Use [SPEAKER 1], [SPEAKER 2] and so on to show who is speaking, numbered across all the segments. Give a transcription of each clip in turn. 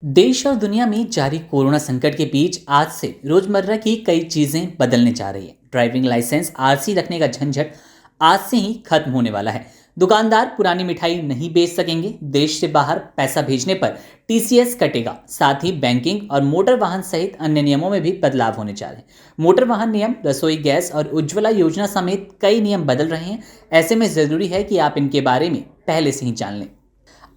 [SPEAKER 1] देश और दुनिया में जारी कोरोना संकट के बीच आज से रोजमर्रा की कई चीजें बदलने जा रही हैं। ड्राइविंग लाइसेंस आरसी रखने का झंझट आज से ही खत्म होने वाला है। दुकानदार पुरानी मिठाई नहीं बेच सकेंगे। देश से बाहर पैसा भेजने पर टीसीएस कटेगा। साथ ही बैंकिंग और मोटर वाहन सहित अन्य नियमों में भी बदलाव होने जा रहे हैं। मोटर वाहन नियम, रसोई गैस और उज्ज्वला योजना समेत कई नियम बदल रहे हैं। ऐसे में जरूरी है कि आप इनके बारे में पहले से ही जान लें।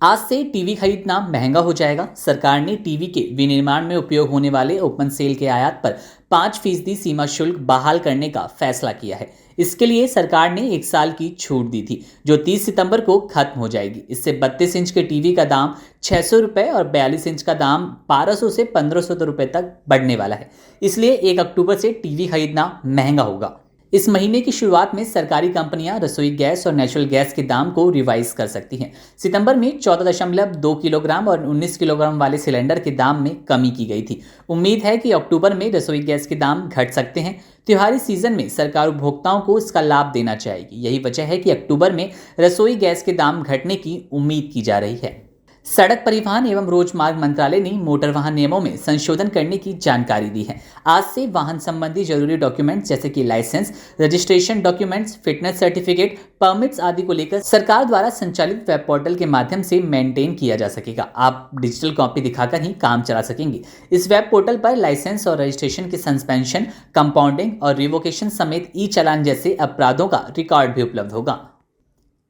[SPEAKER 1] आज से टीवी खरीदना महंगा हो जाएगा। सरकार ने टीवी के विनिर्माण में उपयोग होने वाले ओपन सेल के आयात पर 5% सीमा शुल्क बहाल करने का फैसला किया है। इसके लिए सरकार ने 1 साल की छूट दी थी, जो 30 सितंबर को खत्म हो जाएगी। इससे 32 इंच के टीवी का दाम 600 रुपये और 42 इंच का दाम 1200 से 1500 रुपये तक बढ़ने वाला है। इसलिए 1 अक्टूबर से टीवी खरीदना महंगा होगा। इस महीने की शुरुआत में सरकारी कंपनियां रसोई गैस और नेचुरल गैस के दाम को रिवाइज कर सकती हैं। सितंबर में 14.2 किलोग्राम और 19 किलोग्राम वाले सिलेंडर के दाम में कमी की गई थी। उम्मीद है कि अक्टूबर में रसोई गैस के दाम घट सकते हैं। त्योहारी सीजन में सरकार उपभोक्ताओं को इसका लाभ देना चाहेगी। यही वजह है कि अक्टूबर में रसोई गैस के दाम घटने की उम्मीद की जा रही है। सड़क परिवहन एवं रोजमार्ग मंत्रालय ने मोटर वाहन नियमों में संशोधन करने की जानकारी दी है। आज से वाहन संबंधी जरूरी डॉक्यूमेंट्स जैसे कि licence, registration documents, fitness certificate, permits आदि को लेकर सरकार द्वारा संचालित वेब पोर्टल के माध्यम से मेंटेन किया जा सकेगा। आप डिजिटल कॉपी दिखाकर ही काम चला सकेंगे। इस वेब पोर्टल पर लाइसेंस और रजिस्ट्रेशन के सस्पेंशन, कंपाउंडिंग और रिवोकेशन समेत ई चालान जैसे अपराधों का रिकॉर्ड भी उपलब्ध होगा।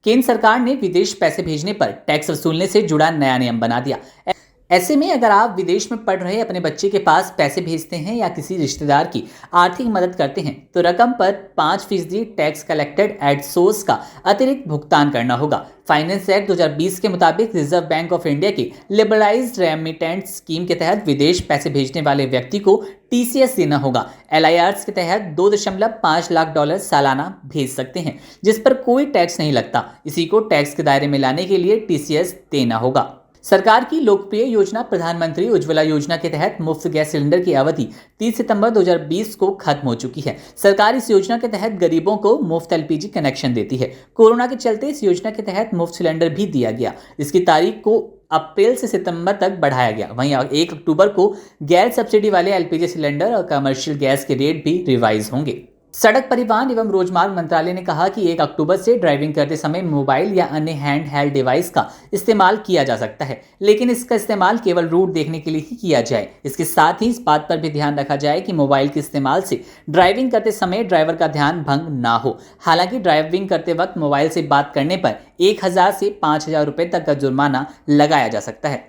[SPEAKER 1] केंद्र सरकार ने विदेश पैसे भेजने पर टैक्स वसूलने से जुड़ा नया नियम बना दिया। ऐसे में अगर आप विदेश में पढ़ रहे अपने बच्चे के पास पैसे भेजते हैं या किसी रिश्तेदार की आर्थिक मदद करते हैं तो रकम पर 5% टैक्स कलेक्टेड एट सोर्स का अतिरिक्त भुगतान करना होगा। फाइनेंस एक्ट 2020 के मुताबिक रिजर्व बैंक ऑफ इंडिया की लिबरलाइज्ड रेमिटेंस स्कीम के तहत विदेश पैसे भेजने वाले व्यक्ति को टीसीएस देना होगा। एलआईआर्स के तहत $2.5 लाख सालाना भेज सकते हैं, जिस पर कोई टैक्स नहीं लगता। इसी को टैक्स के दायरे में लाने के लिए टीसीएस देना होगा। सरकार की लोकप्रिय योजना प्रधानमंत्री उज्ज्वला योजना के तहत मुफ्त गैस सिलेंडर की अवधि 30 सितंबर 2020 को खत्म हो चुकी है। सरकार इस योजना के तहत गरीबों को मुफ्त एलपीजी कनेक्शन देती है। कोरोना के चलते इस योजना के तहत मुफ्त सिलेंडर भी दिया गया। इसकी तारीख को अप्रैल से सितंबर तक बढ़ाया गया। वहीं 1 अक्टूबर को गैर सब्सिडी वाले एलपीजी सिलेंडर और कमर्शियल गैस के रेट भी रिवाइज होंगे। सड़क परिवहन एवं रोजमार्ग मंत्रालय ने कहा कि 1 अक्टूबर से ड्राइविंग करते समय मोबाइल या अन्य हैंड हेल्ड डिवाइस का इस्तेमाल किया जा सकता है, लेकिन इसका इस्तेमाल केवल रूट देखने के लिए ही किया जाए। इसके साथ ही इस बात पर भी ध्यान रखा जाए कि मोबाइल के इस्तेमाल से ड्राइविंग करते समय ड्राइवर का ध्यान भंग ना हो। हालांकि ड्राइविंग करते वक्त मोबाइल से बात करने पर 1000 से 5000 रुपये तक का जुर्माना लगाया जा सकता है।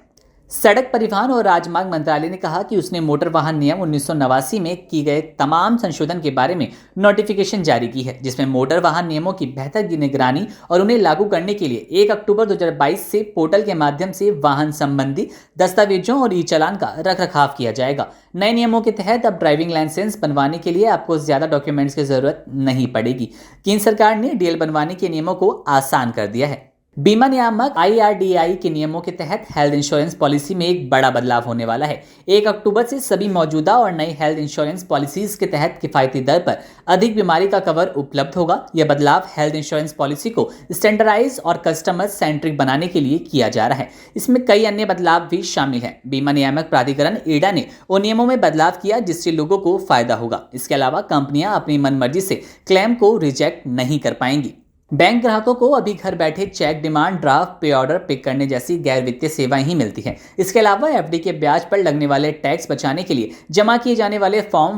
[SPEAKER 1] सड़क परिवहन और राजमार्ग मंत्रालय ने कहा कि उसने मोटर वाहन नियम 1989 में किए गए तमाम संशोधन के बारे में नोटिफिकेशन जारी की है, जिसमें मोटर वाहन नियमों की बेहतर निगरानी और उन्हें लागू करने के लिए 1 अक्टूबर 2022 से पोर्टल के माध्यम से वाहन संबंधी दस्तावेजों और ई चालान का रखरखाव किया जाएगा। नए नियमों के तहत अब ड्राइविंग लाइसेंस बनवाने के लिए आपको ज्यादा डॉक्यूमेंट्स की जरूरत नहीं पड़ेगी। केंद्र सरकार ने डीएल बनवाने के नियमों को आसान कर दिया है। बीमा नियामक IRDAI के नियमों के तहत हेल्थ इंश्योरेंस पॉलिसी में एक बड़ा बदलाव होने वाला है। 1 अक्टूबर से सभी मौजूदा और नई हेल्थ इंश्योरेंस पॉलिसीज के तहत किफायती दर पर अधिक बीमारी का कवर उपलब्ध होगा। यह बदलाव हेल्थ इंश्योरेंस पॉलिसी को स्टैंडर्डाइज और कस्टमर सेंट्रिक बनाने के लिए किया जा रहा है। इसमें कई अन्य बदलाव भी शामिल हैं। बीमा नियामक प्राधिकरण IRDA ने उन नियमों में बदलाव किया जिससे लोगों को फायदा होगा। इसके अलावा कंपनियां अपनी मनमर्जी से क्लेम को रिजेक्ट नहीं कर पाएंगी। बैंक ग्राहकों को अभी घर बैठे चेक, डिमांड ड्राफ्ट, पे ऑर्डर पिक करने जैसी गैर वित्तीय सेवाएं ही मिलती हैं। इसके अलावा एफडी के ब्याज पर लगने वाले टैक्स बचाने के लिए जमा किए जाने वाले फॉर्म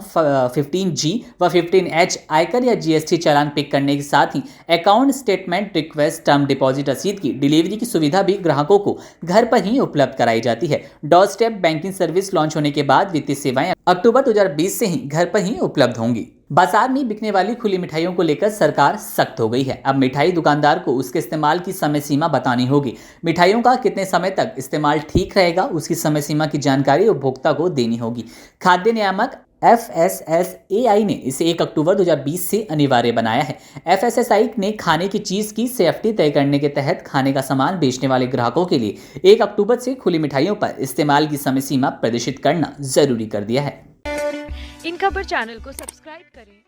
[SPEAKER 1] 15G व 15H आयकर या जीएसटी चालान पिक करने के साथ ही account statement request, term deposit रसीद की डिलीवरी की सुविधा भी ग्राहकों को घर पर ही उपलब्ध कराई जाती है। Door step banking service launch होने के बाद वित्तीय सेवाएं अक्टूबर 2020 से ही घर पर ही उपलब्ध होंगी। बाजार में बिकने वाली खुली मिठाइयों को लेकर सरकार सख्त हो गई है। अब मिठाई दुकानदार को उसके इस्तेमाल की समय सीमा बतानी होगी। मिठाइयों का कितने समय तक इस्तेमाल ठीक रहेगा, उसकी समय सीमा की जानकारी उपभोक्ता को देनी होगी। खाद्य नियामक FSSAI ने इसे 1 अक्टूबर 2020 से अनिवार्य बनाया है। FSSAI ने खाने की चीज की सेफ्टी तय करने के तहत खाने का सामान बेचने वाले ग्राहकों के लिए 1 अक्टूबर से खुली मिठाइयों पर इस्तेमाल की समय सीमा प्रदर्शित करना जरूरी कर दिया है।
[SPEAKER 2] इन खबर चैनल को सब्सक्राइब करें।